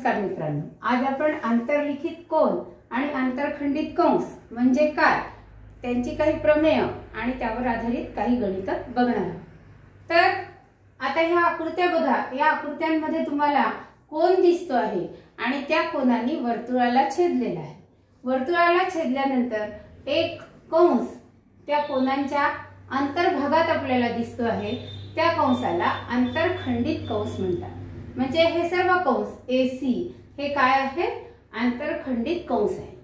नमस्कार मित्रांनो, आज आपण आंतरलिखित कोन आणि आंतरखंडित कंस म्हणजे काय, त्यांची काही प्रमेय आणि त्यावर आधारित काही गणित बघणार आहोत। तर आता ह्या आकृत्या बघा, या आकृत्यांमध्ये तुम्हाला कोन दिसतो आहे आणि त्या कोनांनी वर्तुळाला छेदलेला आहे। वर्तुळाला छेदल्यानंतर एक कंस त्या कोनांच्या अंतर्भागात आपल्याला दिसतो आहे, त्या कंसाला आंतरखंडित कंस म्हणतात। म्हणजे हे सर्व कंस AC हे काय आहे, आंतरखंडित कंस आहे।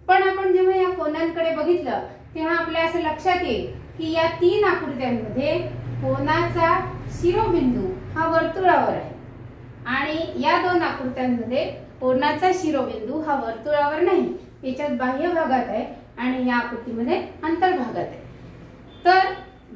पण आपण जेव्हा या कोनांकडे बघितलं तेव्हा आपल्या असं लक्षात येईल की या तीन आकृत्यांमध्ये कोनाचा शिरोबिंदू हा वर्तुळावर आहे आणि या दोन आकृत्यांमध्ये कोनाचा शिरोबिंदू हा वर्तुळावर नाही, याच्यात बाह्य भागात आहे आणि या आकृतीमध्ये अंतर्भागात आहे। तर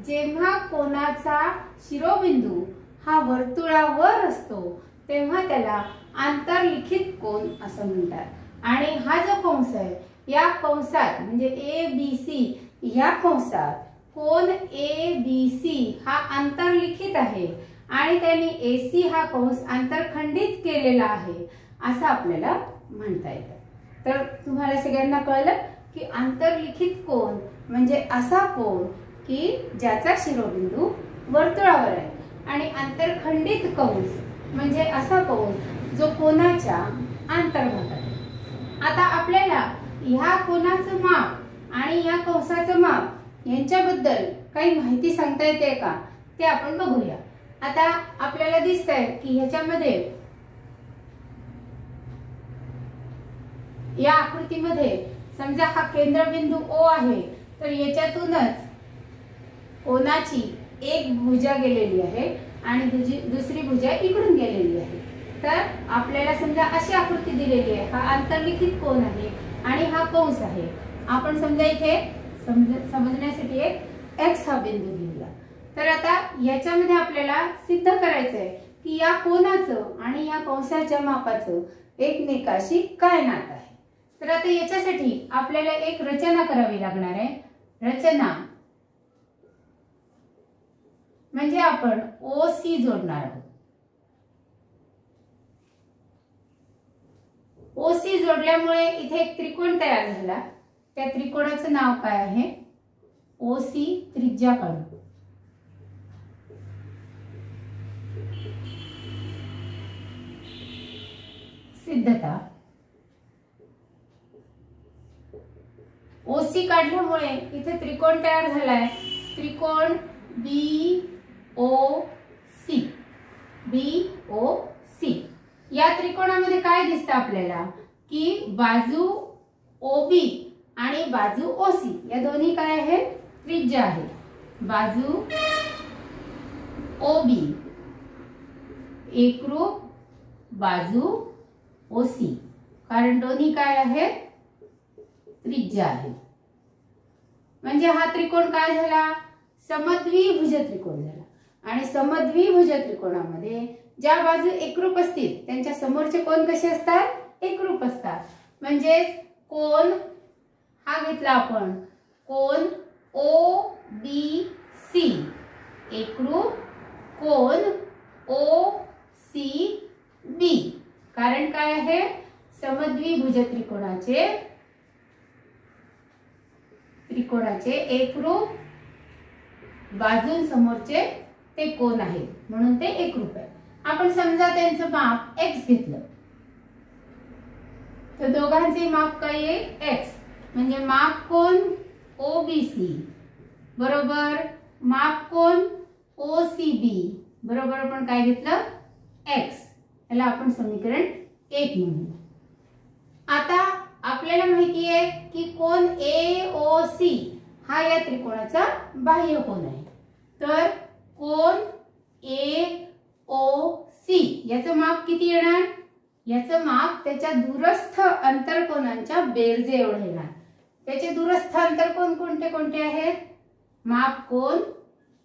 जेव्हा कोनाचा शिरोबिंदू हा वर्तुळावर असतो तेव्हा त्याला आंतरलिखित कोन असं म्हणतात। आणि हा जो कंस आहे या कंसात म्हणजे ABC या कंसात कोन ABC हा आंतरलिखित आहे आणि त्यांनी AC हा कंस आंतरखंडित केलेला आहे असं आपल्याला म्हणता येतं। तर तुम्हाला सगळ्यांना कळलं की आंतरलिखित कोन म्हणजे असा कोन की ज्याचा शिरोबिंदू वर्तुळावर आहे आणि आंतरखंडित कंस म्हणजे असा कंस जो कोनाच्या अंतर्भागात आहे। आता आपल्याला ह्या कोनाचं माप आणि या कंसाचं माप यांच्याबद्दल काही माहिती सांगता येते का, ते आपण बघूया। आता आपल्याला दिसतंय की ह्याच्यामध्ये या आकृतीमध्ये समजा हा केंद्रबिंदू O आहे, तर याच्यातूनच कोनाची एक भुजा गेलेली आहे आणि दुसरी भुजा इकडून गेलेली आहे। तर आपल्याला समजा अशी आकृती दिलेली आहे, हा आंतरलिखित कोन आहे आणि हा कंस आहे। आपण समजा इथे समजण्यासाठी एक X हा बिंदू घेऊया। तर आता याच्यामध्ये आपल्याला सिद्ध करायचं आहे की या कोनाचं आणि या कंसाच्या मापाचं एकमेकाशी काय नातं आहे। तर आता याच्यासाठी आपल्याला एक रचना करावी लागणार आहे। रचना म्हणजे आपण OC जोडणार आहोत। OC जोडल्यामुळे इथे एक त्रिकोण तयार झाला, त्या त्रिकोणाचं नाव काय आहे, OC त्रिज्या काढू। सिद्धता OC काढल्यामुळे इथे त्रिकोण तयार झालाय, त्रिकोण BOC। या त्रिकोणामध्ये काय दिसतं आपल्याला की बाजू OB आणि बाजू OC या दोन्ही काय आहे, त्रिज्या आहे। बाजू OB एकरूप बाजू OC, कारण दोन्ही काय आहे, त्रिज्या आहे। म्हणजे हा त्रिकोण काय झाला, समद्विभुज त्रिकोण झाला। आणि समद्विभुज त्रिकोणामध्ये ज्या बाजू एकरूप असतील त्यांच्या समोरचे कोन कसे असतात, एकरूप असतात। म्हणजे कोन हा घेतला आपण कोन OBC एकरूप कोन OCB, कारण काय आहे, समद्विभुज त्रिकोणाचे एकरूप बाजूंसमोरचे ते कोन आहे म्हणून ते एकरूप आहे। आपण समजा त्यांचं माप X घेतलं तर दोघांचे माप काय आहे, X। म्हणजे माप कोन OBC बरोबर माप कोन OCB बरोबर आपण काय घेतलं, X। याला आपण समीकरण 1 म्हणू। आता आपल्याला माहिती आहे की कोन AOC हा या त्रिकोणाचा बाह्य कोन आहे। तर कोन AOC याचं माप किती येणार, याचं माप त्याच्या दूरस्थ अंतरकोनांच्या बेरजे एवढे येणार। त्याचे दूरस्थ अंतरकोन कोणते कोणते आहेत, माप कोन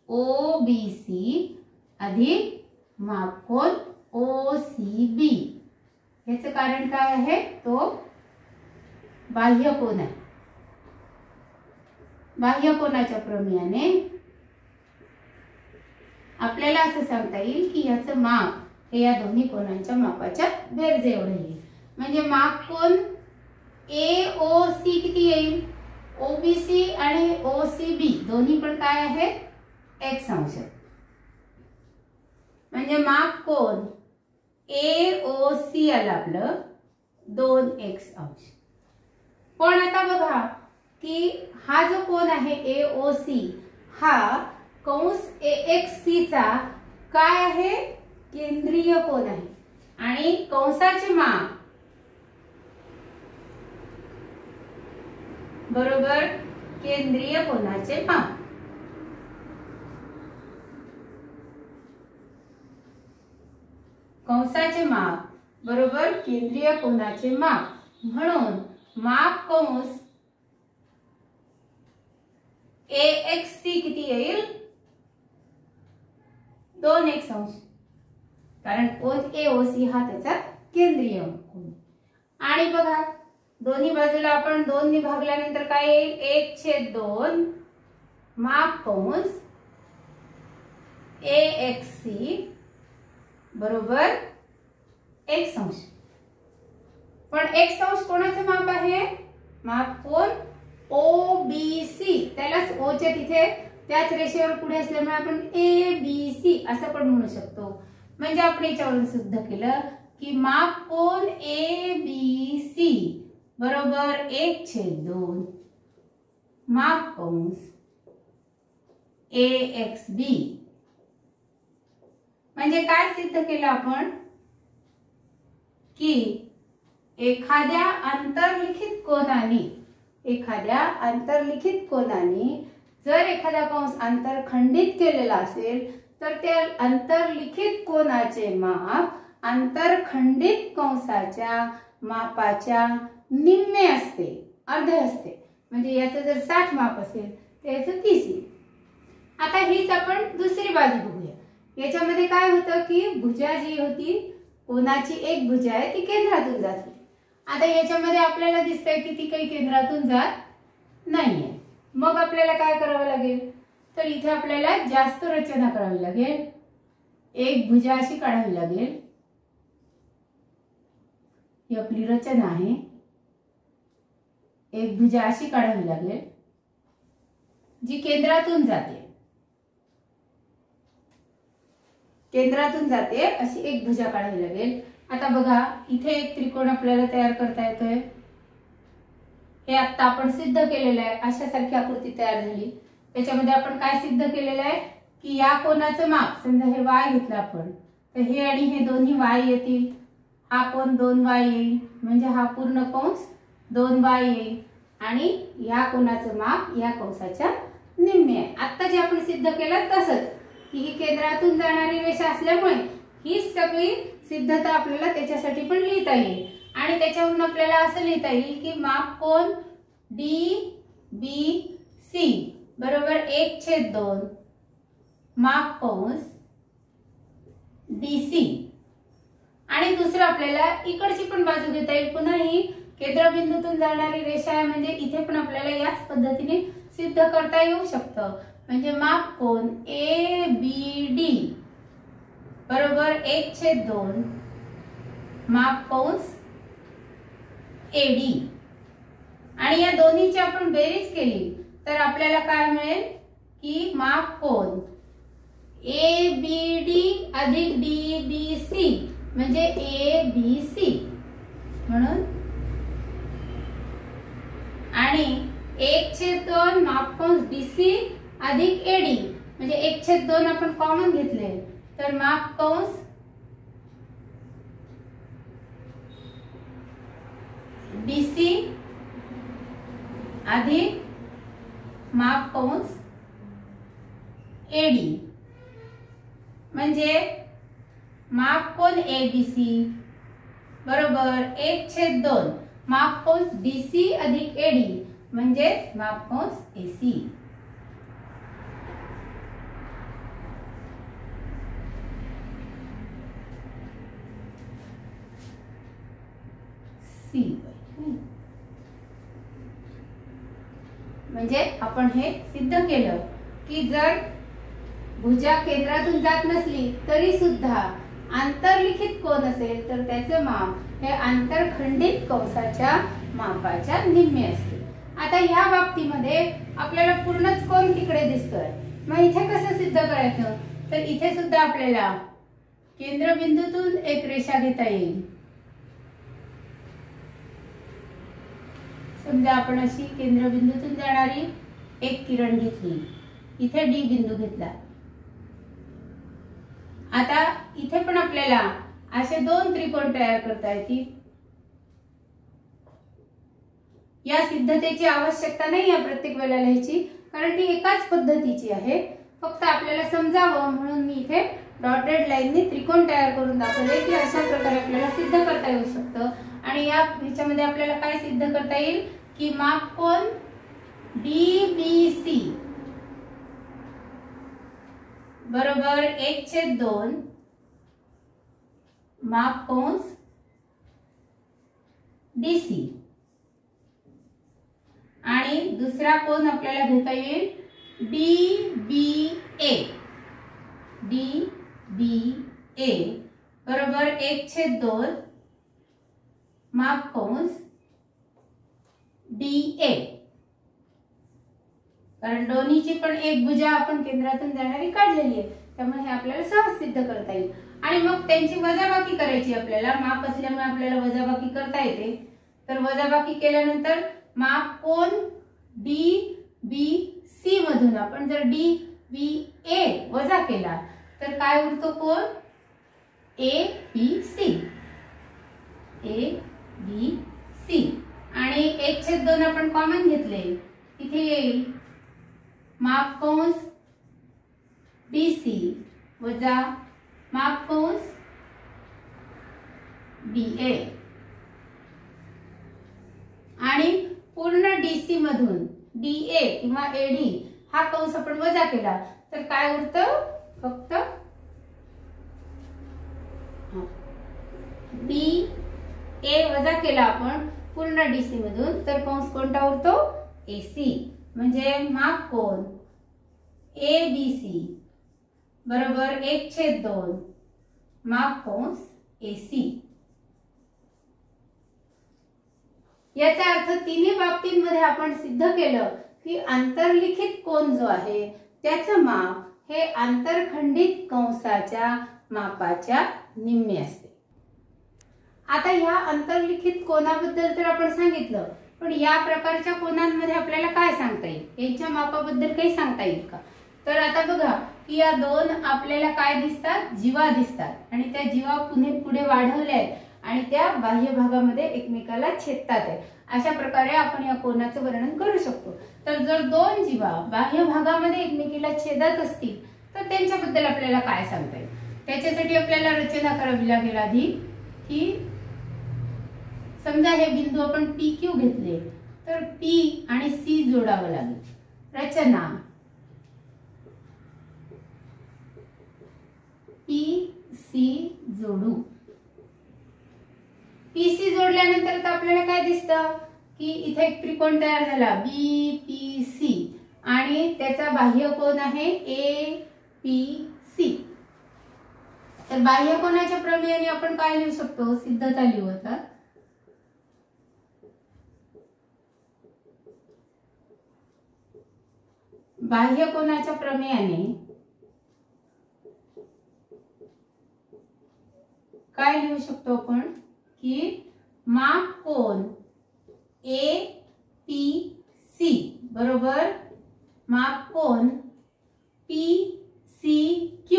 OBC अधिक माप कोन OCB। याचं कारण काय आहे, तो बाह्य कोन आहे। बाह्य कोनाच्या प्रमेयाने आपल्याला असं सांगता येईल की याचं माप हे या दोन्ही कोनांच्या मापाच्या बेरजे एवढे येईल. म्हणजे माप कोन AOC किती येईल? OBC आणि OCB दोन्ही पण काय आहे? x अंश. म्हणजे माप कोन AOC आलं आपलं 2x अंश. पण आता बघा की हा जो कोन आहे AOC हा कंस AXC चा काय आहे? केंद्रीय कोन आहे. आणि कंसाचे माप बरोबर केंद्रीय कोनाचे माप. कंसाचे माप बरोबर केंद्रीय कोनाचे माप. म्हणून माप कंस AXC किती येईल? 2x अंश. कारण कोन AOC हा त्याचा केंद्रीय कोन. आणि बघा दोन्ही बाजूला आपण 2 ने भागल्यानंतर काय येईल? 1/2 माप कंस AXC बरोबर x अंश. पण x अंश कोणाचं माप आहे? माप कोन OBC. त्यालाच O च्या तिथे त्याच रेषेवर पुढे असल्यामुळे आपण ABC असं पण म्हणू शकतो. म्हणजे आपण याच्यावरून सिद्ध केलं की माप कोन ABC बरोबर 1/2 माप कंस AXB. म्हणजे काय सिद्ध केलं आपण? की एखाद्या अंतर्लिखित कोनाने जर एखादा कंस अंतरखंडित केलेला असेल तर त्या अंतर्लिखित कोनाचे माप अंतरखंडित कंसाच्या मापाच्या निम्मे असते, अर्धे असते. म्हणजे याचं जर 60 माप असेल तर याचं 30 येईल. आता हीच आपण दुसरी बाजू बघूया. याच्यामध्ये काय होतं की भुजा जी होती कोनाची एक भुजा आहे ती केंद्रातून जात होती. आता याच्यामध्ये आपल्याला दिसतंय की ती काही केंद्रातून जात नाहीये. मग आपल्याला काय करावं लागेल? तर इथे आपल्याला जास्त रचना करावी लागेल. एक भुजा अशी काढावी लागेल. ही आपली रचना आहे. एक भुजा अशी काढावी लागेल जी केंद्रातून जाते अशी एक भुजा काढावी लागेल. आता बघा इथे एक त्रिकोण आपल्याला तयार करता येतोय. हे आता आपण सिद्ध केलेलं आहे. अशासारखी आकृती तयार झाली. त्याच्यामध्ये आपण काय सिद्ध केलेलं आहे की या कोनाचं माप समजा हे y घेतलं आपण तर हे आणि हे दोन्ही y येतील. हा कोन 2y येईल म्हणजे हा पूर्ण कंस 2y येईल आणि या कोनाचं माप या कंसाच्या निम्मे आहे. आता जे आपण सिद्ध केलं तसंच की ही केंद्रातून जाणारी रेषा असल्यामुळे ही सगळी सिद्धता आपल्याला त्याच्यासाठी पण लिहिता येईल. आणि त्याच्यावरून आपल्याला असं लिहिता येईल की माप कोन DBC बरोबर 1/2 माप कंस DC. आणि दुसरं आपल्याला इकडची पण बाजू घेता येईल. पुन्हा ही केंद्रबिंदूतून जाणारी रेषा आहे म्हणजे इथे पण आपल्याला याच पद्धतीने सिद्ध करता येऊ शकतं. म्हणजे माप कोन ABD बरोबर 1/2 माप कंस AD. आणि या दोन्हीची आपण बेरीज केली तर आपल्याला काय मिळेल की माप कोन ABD अधिक DBC म्हणजे ABC म्हणून. आणि 1/2 माप कंस BC अधिक AD म्हणजे 1/2 आपण कॉमन घेतले तर माप कंस BC अधिक माप कंस AD म्हणजे माप कोन ABC बरोबर 1/2 माप कंस BC अधिक AD म्हणजे माप कंस AC. म्हणजे आपण हे सिद्ध केलं की जर भुजा केंद्रातून जात नसली तरी सुद्धा आंतरलिखित कोन असेल तर त्याचे माप हे आंतरखंडित कंसाच्या मापाच्या निम्मे असते। आता या बाबतीमध्ये आपल्याला पूर्णच कोन तिकडे दिसतोय, मग इथे कसं सिद्ध करायचं? तर इथे सुद्धा आपल्याला केंद्रबिंदूतून एक रेषा घेता येईल। समजा आपण अशी केंद्रबिंदूतून जाणारी एक किरण घेतली, इथे डी बिंदू घेतला। आता इथे पण आपल्याला असे दोन त्रिकोण तयार करता येतील। या सिद्धतेची आवश्यकता नाही आहे प्रत्येक वेळेला लिहायची, कारण ती एकाच पद्धतीची आहे। फक्त आपल्याला समजावं म्हणून मी इथे डॉटेड लाईनने त्रिकोण तयार करून दाखवले की अशा प्रकारे आपल्याला सिद्ध करता येऊ शकतं। आणि या ह्याच्यामध्ये आपल्याला काय सिद्ध करता येईल की मापकोन DBC बरोबर 1/2 मापकोन DC आणि दुसरा कोन आपल्याला घेता येईल DBA बरोबर 1/2 मापकोन DA, कारण दोन्हीची पण एक भुजा आपण केंद्रातून जाणारी काढलेली आहे, त्यामुळे हे आपल्याला सहज सिद्ध करता येईल। आणि मग त्यांची वजाबाकी करायची आपल्याला, माप असल्यामुळे आपल्याला वजाबाकी करता येते। तर वजाबाकी केल्यानंतर मापकोन DBC मधून आपण जर DBA वजा केला तर काय उरतो कोन ABC आणि 1/2 आपण कॉमन घेतले, इथे येईल मापकोन BC वजा मापकोन BA आणि पूर्ण DC मधून DA किंवा AD हा कंस आपण वजा केला तर काय उरतं? फक्त DA वजा केला आपण पूर्ण DC मधून तर कंस कोणता उरतो? AC, म्हणजे मापकोन ABC बरोबर 1/2 मापकोन AC। याचा अर्थ तिन्ही बाबतींमध्ये आपण सिद्ध केलं की आंतरलिखित कोन जो आहे त्याचं माप हे आंतरखंडित कंसाच्या मापाच्या निम्मे असते। आता या आंतरलिखित कोनाबद्दल तर आपण सांगितलं, पण या प्रकारच्या कोनांमध्ये आपल्याला काय सांगता येईल? यांच्या मापाबद्दल काही सांगता येईल का? तर आता बघा की या दोन आपल्याला काय दिसतात? जीवा दिसतात आणि त्या जीवा पुढे वाढवल्या आहेत आणि त्या बाह्य भागामध्ये एकमेकाला छेदतात आहे। अशा प्रकारे आपण या कोनाचं वर्णन करू शकतो। तर जर दोन जीवा बाह्य भागामध्ये एकमेकीला छेदत असतील तर त्यांच्याबद्दल आपल्याला काय सांगता येईल? त्याच्यासाठी आपल्याला रचना करावी लागेल आधी की समजा हे बिंदू आपण PQ घेतले तर P आणि C जोडावं लागेल। रचना PC जोडू। PC जोडल्यानंतर तर आपल्याला काय दिसतं की इथे एक त्रिकोण तयार झाला BPC आणि त्याचा बाह्य कोन आहे APC। तर बाह्य कोनाच्या प्रमेयाने आपण काय लिहू शकतो? सिद्धता लिहू आता। बाह्य कोनाच्या प्रमेयाने काय लिहू शकतो आपण की मापकोन APC बरोबर मापकोन PCQ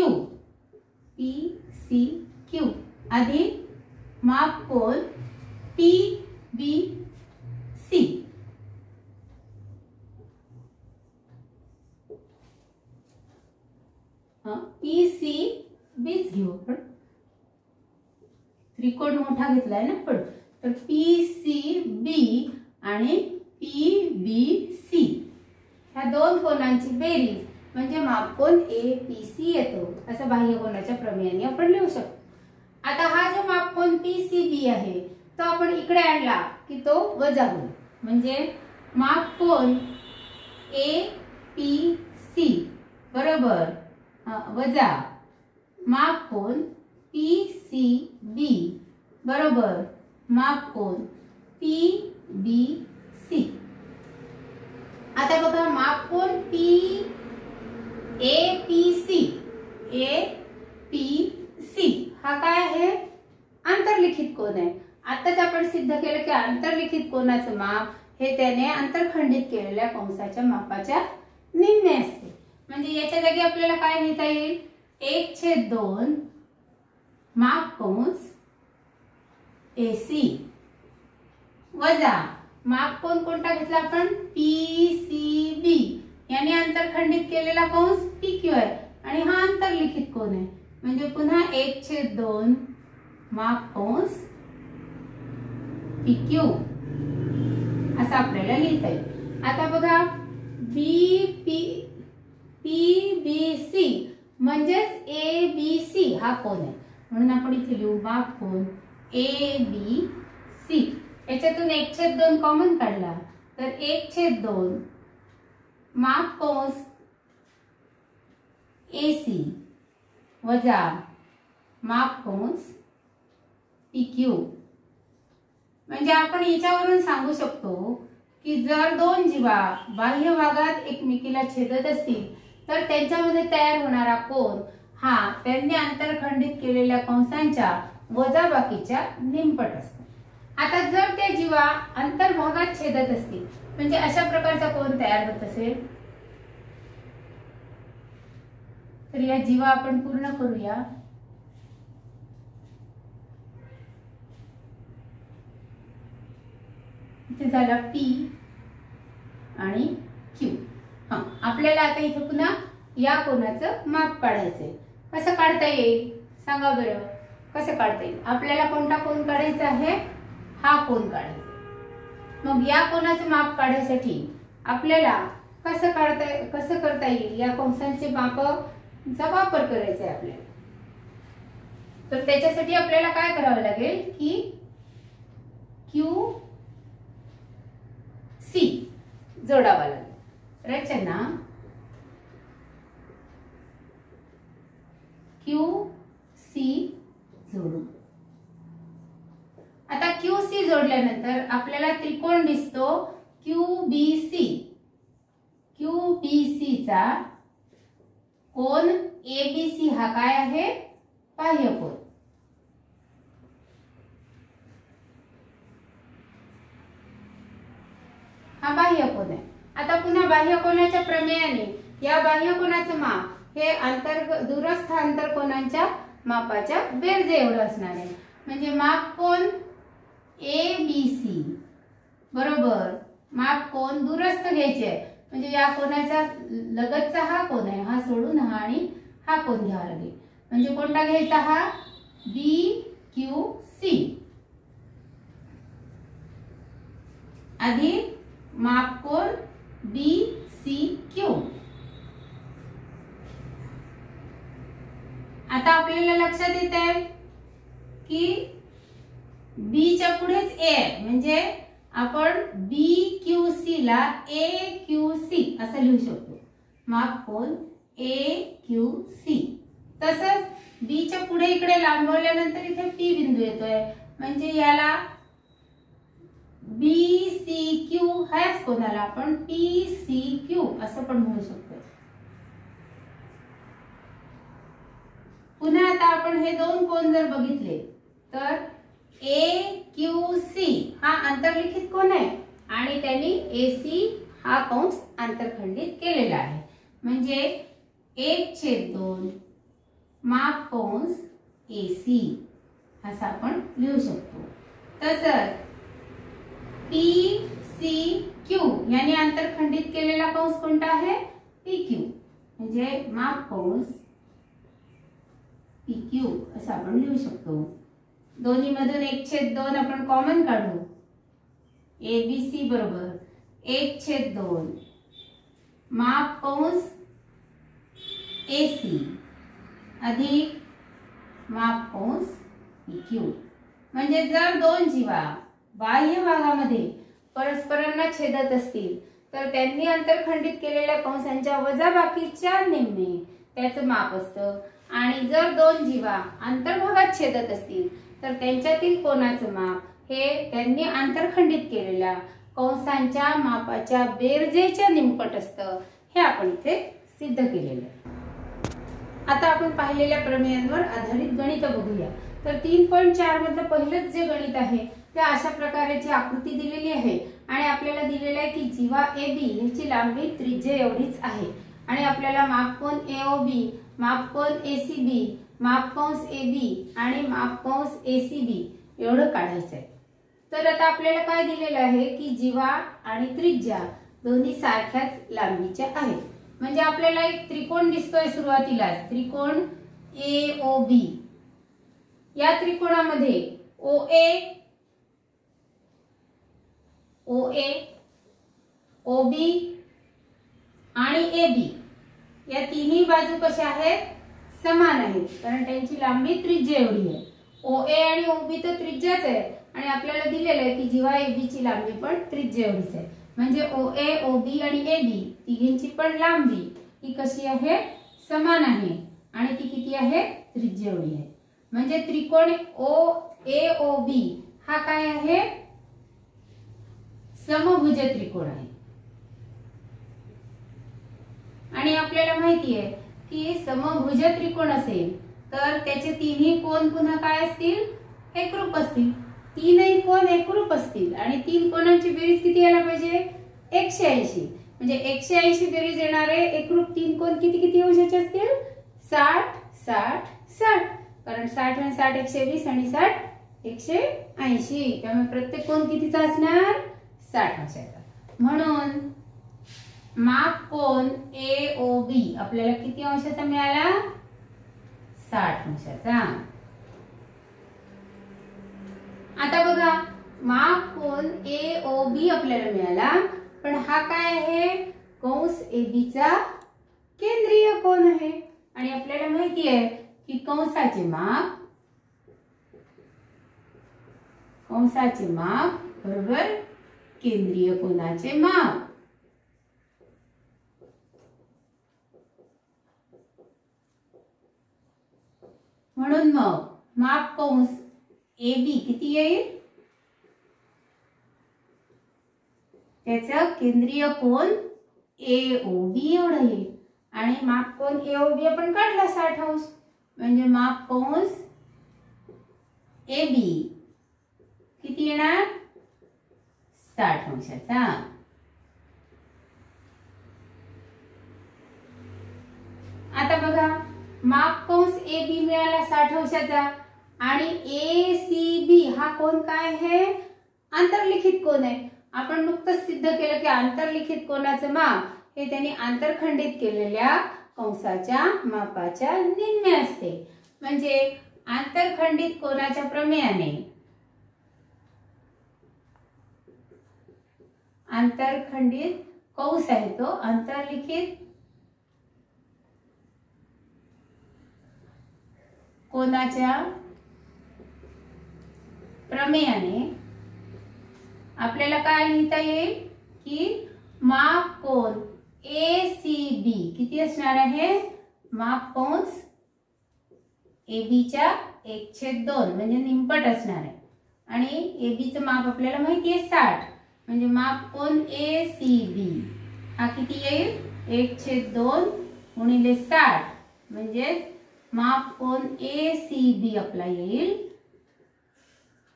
अधिक मापकोन PBC। PCB घेऊ आपण, त्रिकोण मोठा घेतलाय ना आपण, तर PCB आणि PBC ह्या दोन कोनांची बेरीज म्हणजे मापकोन APC येतो, असं बाह्य कोनाच्या प्रमेयाने आपण लिहू शकतो। आता हा जो मापकोन PCB आहे तो आपण इकडे आणला की तो वजा होईल, म्हणजे मापकोन APC बरोबर वजा मापकोन PCB बरोबर मापकोन PBC। आता बघा मापकोन APC हा काय आहे? आंतरलिखित कोन आहे। आताच आपण सिद्ध केलं की आंतरलिखित कोनाचं माप हे त्याने आंतरखंडित केलेल्या कंसाच्या मापाच्या निम्मे असते। म्हणजे याच्या जागी आपल्याला काय लिहिता येईल? 1/2 माप कंस AC वजा माप कोन कोणता घेतला आपण? PCB याने आंतरखंडित केलेला कंस PQ आहे आणि हा आंतरलिखित कोन आहे। म्हणजे पुन्हा 1/2 माप कंस PQ असं आपल्याला लिहिता येईल। आता बघा PBC म्हणजेच ABC हा कोन आहे, म्हणून आपण इथे लिहू माप कोन ABC। याच्यातून 1/2 कॉमन काढला तर 1/2 माप कंस AC वजा माप कंस PQ। म्हणजे आपण याच्यावरून सांगू शकतो की जर दोन जीवा बाह्य भागात एकमेकीला छेदत असतील तर त्यांच्यामध्ये तयार होणारा कोन हा त्यांनी आंतरखंडित केलेल्या कंसांच्या वजाबाकीच्या निमपट असतो। आता जर त्या जीवा अंतर्भागात छेदत असतील म्हणजे अशा प्रकारचा कोन तयार होत असेल तर या जीवा आपण पूर्ण करूया। इथे झाला P आणि Q। आपल्याला आता इथे पुन्हा या कोनाचं माप काढायचंय। कसं काढता येईल सांगा बरं? कसं काढता येईल? आपल्याला कोणता कोन काढायचा आहे? हा कोन काढायचा। मग या कोनाचं माप काढण्यासाठी आपल्याला कसं करता येईल? या कंसांचे मापाचा वापर करायचा आहे आपल्याला। तर त्याच्यासाठी आपल्याला काय करावं लागेल की QC जोडावा लागेल। रचना QC जोडू। आता QC जोडल्यानंतर आपल्याला त्रिकोण दिसतो QBC। QBC चा कोन ABC हा काय आहे? बाह्य कोन। हा बाह्य कोन आहे। आता पुन्हा बाह्य कोनाच्या प्रमेयाने या बाह्य कोनाचं माप हे दूरस्थ आंतरकोनांच्या मापाच्या बेरजे एवढं असणार आहे। म्हणजे माप कोन ABC बरोबर माप कोन दूरस्थ घ्यायचे आहे। म्हणजे या कोनाच्या लगतचा हा कोन आहे, हा सोडून हा आणि हा कोन घ्यावा लागेल। म्हणजे कोणता घ्यायचा? हा BQC अधिक माप कोन BCQ। आता आपल्याला लक्षात येत आहे की B च्या पुढेच A आहे, म्हणजे आपण BQC ला AQC असं लिहू शकतो। माप कोन AQC। तसंच B च्या पुढे इकडे लांबवल्यानंतर इथे P बिंदू येतोय, म्हणजे याला BCQ ह्याच कोनाला आपण PCQ असं पण म्हणू शकतो। पुन्हा आता आपण हे दोन कोन जर बघितले तर AQC हा आंतरलिखित कोन आहे आणि त्यांनी AC हा कंस आंतरखंडित केलेला आहे। म्हणजे 1/2 माप कंस AC असं आपण लिहू शकतो। तसंच PCQ याने आंतरखंडित केलेला कंस कोणता आहे? PQ म्हणजे माप कंस PQ असं आपण लिहू शकतो। दोन्ही मधून 1/2 आपण कॉमन काढू। ABC बरोबर 1/2 माप कंस AC अधिक माप कंस PQ। म्हणजे जर दोन जीवा बाह्य भागामध्ये परस्परांना छेदत असतील तर त्यांनी आंतरखंडित केलेल्या कंसांच्या वजाबाकीच्या निम्मे त्याचं माप असतं। आणि जर दोन जीवा अंतर्भागात छेदत असतील तर त्यांच्यातील कोनाचं माप हे त्यांनी आंतरखंडित केलेल्या कंसांच्या मापाच्या बेरजेच्या निमपट असतं, हे आपण इथे सिद्ध केलेलं आहे. आता आपण पाहिलेल्या प्रमेयांवर आधारित गणित बघूया. तर 3.4 मधलं पहिलंच जे गणित आहे ते अशा प्रकारची आकृती दिलेली आहे आणि आपल्याला दिलेलं आहे की जीवा AB ह्याची लांबी त्रिज्या एवढीच आहे आणि आपल्याला मापकोन AOB, मापकोन ACB, मापकंस AB आणि मापकंस ACB एवढं काढायचं आहे. तर आता आपल्याला काय दिलेलं आहे की जीवा आणि त्रिज्या दोन्ही सारख्याच लांबीच्या आहेत. म्हणजे आपल्याला एक त्रिकोण दिसतोय सुरुवातीला, त्रिकोण AOB. या त्रिकोणामध्ये OA, OB आणि AB या तिन्ही बाजू कशा आहेत? समान आहेत, कारण त्यांची लांबी त्रिज्या एवढी आहे. OA आणि OB तर त्रिज्याच आहे आणि आपल्याला दिलेलं आहे की जीवा AB ची लांबी पण त्रिज्या एवढीच आहे. म्हणजे OA, OB आणि AB तिघींची पण लांबी ही कशी आहे? समान आहे आणि ती किती आहे? त्रिज्या एवढी आहे. म्हणजे त्रिकोण AOB हा काय आहे? समभुज त्रिकोण आहे. आणि आपल्याला माहिती आहे की समभुज त्रिकोण असेल तर त्याचे तिन्ही कोन पुन्हा काय असतील? एकरूप असतील. तीनही कोन एकरूप असतील आणि तीन कोनांची बेरीज किती यायला पाहिजे? 180. म्हणजे 180 बेरीज येणारे एकरूप तीन कोन किती किती अंशाचे असतील? 60, 60, 60. कारण 60 आणि 60 120 आणि 60 180. त्यामुळे प्रत्येक कोन कितीचा असणार? 60 अंशाचा. म्हणून माप कोन AOB आपल्याला किती अंशाचा मिळाला? 60 अंशाचा. आता बघा, माप कोन AOB आपल्याला मिळाला, पण हा काय आहे? कंस AB चा केंद्रीय कोन आहे आणि आपल्याला माहिती आहे की कंसाचे माप बरोबर केंद्रीय कोनाचे माप. म्हणून मग माप कंस AB किती येईल? त्याचा केंद्रीय कोन AOB एवढा येईल आणि माप कोन AOB आपण काढला 60 अंश. म्हणजे माप कंस AB किती येणार? 60 अंशाचा. आता बघा, माप कंस AB मिळाला 60 अंशाचा आणि ACB हा कोन काय आहे? आंतरलिखित कोन आहे. आपण नुकतंच सिद्ध केलं की आंतरलिखित कोनाचं माप हे त्यांनी आंतरखंडित केलेल्या कंसाच्या मापाच्या निम्मे असते. म्हणजे आंतरखंडित कोनाच्या प्रमेयाने आंतरखंडित कंस आहे तो आंतरलिखित कोनाच्या प्रमेयाने आपल्याला काय लिहिता येईल की माप कोन ACB किती असणार आहे? माप कंस AB च्या 1/2 म्हणजे निमपट असणार आहे आणि AB चं माप आपल्याला माहिती आहे 60. म्हणजे माप कोन ACB हा किती येईल? 1/2 गुणिले 60 म्हणजे माप कोन ACB आपला येईल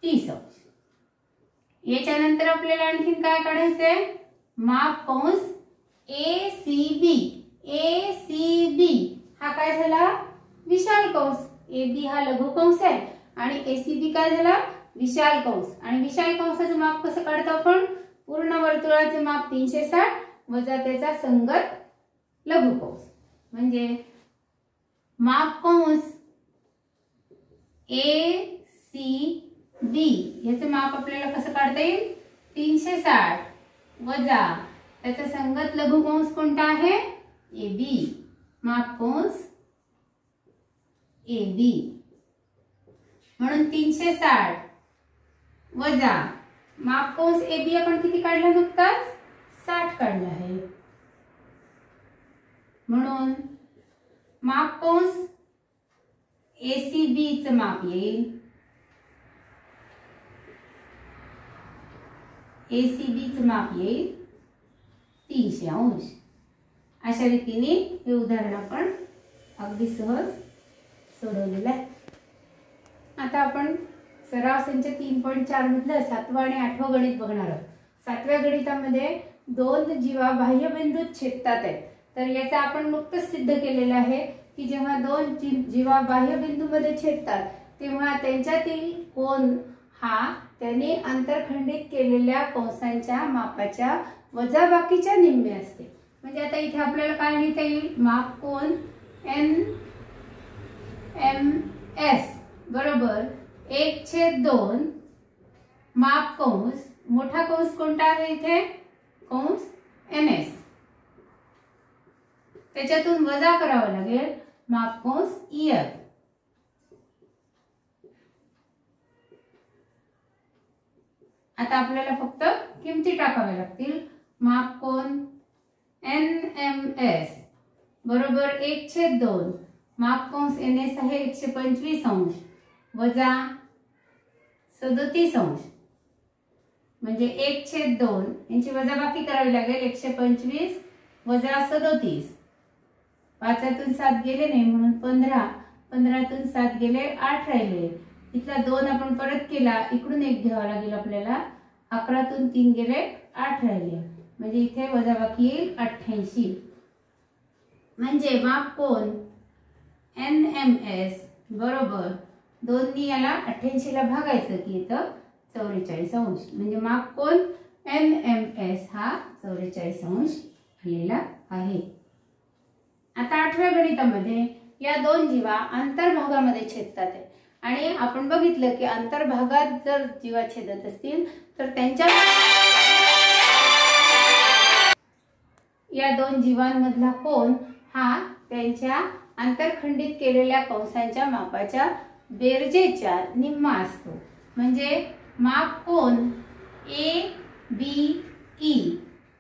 30 अंश. याच्यानंतर आपल्याला आणखीन काय काढायचंय? माप कंस ACB. ACB हा काय झाला? विशाल कंस. AB हा लघु कंस आहे आणि ACB काय झाला? विशाल कंस. आणि विशाल कंसाचं माप कसं काढतो आपण? पूर्ण वर्तुळाचे माप 360 वजा त्याचा संगत लघु कंस. म्हणजे माप कंस ACB याचं माप आपल्याला कसं काढता येईल? 360 वजा त्याचा संगत लघु कंस कोणता आहे? AB. माप कंस AB. म्हणून 360 वजा माप कंस AB आपण किती काढला नुकताच? 60 काढला आहे. म्हणून माप कंस ACBचं माप येईल, ACBचं माप येईल 300 अंश. अशा रीतीने हे उदाहरण आपण अगदी सहज सोडवलेलं आहे. आता आपण सराव संच 3.4 मधलं 7वं आणि 8वं गणित बघणार आहोत. 7व्या गणितामध्ये दोन जीवा बाह्यबिंदूत छेदतात आहेत. तर याचा आपण नुकतंच सिद्ध केलेलं आहे की जेव्हा दोन जीवा बाह्यबिंदूमध्ये छेदतात तेव्हा त्यांच्यातील कोन हा त्याने आंतरखंडित केलेल्या कंसांच्या मापाच्या वजाबाकीच्या निम्मे असते. म्हणजे आता इथे आपल्याला काय लिहिता येईल, माप कोन NMS बरोबर 1/2 माप कंस, मोठा कंस कोणता आहे इथे, कंस NS, त्याच्यातून वजा करावं लागेल माप कंस EF. आता आपल्याला फक्त किमती टाकाव्या लागतील. माप कोन NMS बरोबर 1/2 माप कंस NS आहे 125 अंश वजा 37 अंश, म्हणजे 1/2 यांची वजाबाकी करावी लागेल. 125 वजा 37, 5तून 7 गेले नाही म्हणून 15, 15तून 7 गेले 8 राहिले. इथला 2 आपण परत केला, इकडून 1 घ्यावा लागेल आपल्याला. 11तून 3 गेले 8 राहिले, म्हणजे इथे वजाबाकी येईल 88. म्हणजे माप कोन NMS बरोबर 2नी याला 88 ला भागायचं की इथं 44 अंश, म्हणजे माप कोन NMS हा 44 अंश आलेला आहे. आता 8व्या गणितामध्ये या दोन जीवा अंतर्भागामध्ये छेदतात आहे आणि आपण बघितलं की अंतर्भागात जर जीवा छेदत असतील तर त्यांच्या या दोन जीवांमधला कोन हा त्यांच्या आंतरखंडित केलेल्या कंसांच्या मापाच्या बेरजेच्या निम्मा असतो. म्हणजे माप कोन ABE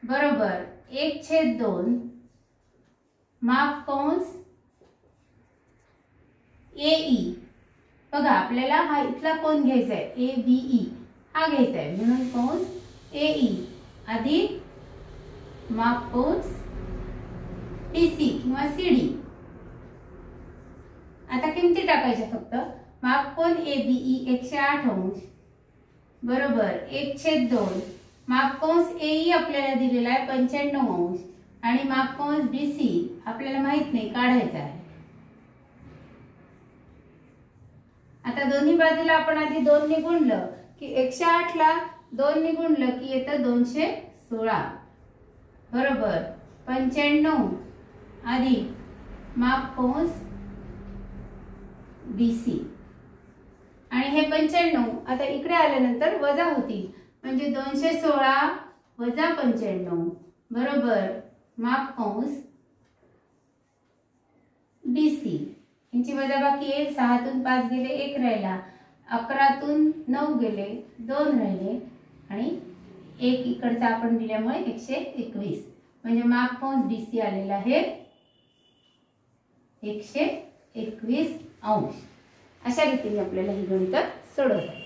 बरोबर 1/2 माप कंस AE. बघा आपल्याला हा इथला कोन घ्यायचा आहे ABE हा घ्यायचा आहे, म्हणून कंस AE अधिक माप कंस BC किंवा CD. आता किमती टाकायच्या फक्त. माप कोन ABE 108 अंश बरोबर 1/2 माप कंस AE आपल्याला दिलेला आहे 95 अंश आणि माप कंस BC आपल्याला माहित नाही, काढायचा आहे. आता दोन्ही बाजूला आपण आधी 2 ने गुणलं की 108 ला 2 ने गुणलं की येतं 216 बरोबर 95 अधिक माप कंस BC. आणि हे 95 आता इकडे आल्यानंतर वजा होतील, म्हणजे 216 वजा 95 बरोबर माप कंस BC. यांची वजाबाकी येईल. 6तून 5 गेले 1 राहिला, 11तून 9 गेले 2 राहिले आणि 1 इकडचा आपण दिल्यामुळे 121, म्हणजे माप कंस BC आलेला आहे 121 अंश. अशा रीतीने आपल्याला ही गणित सोडवतात.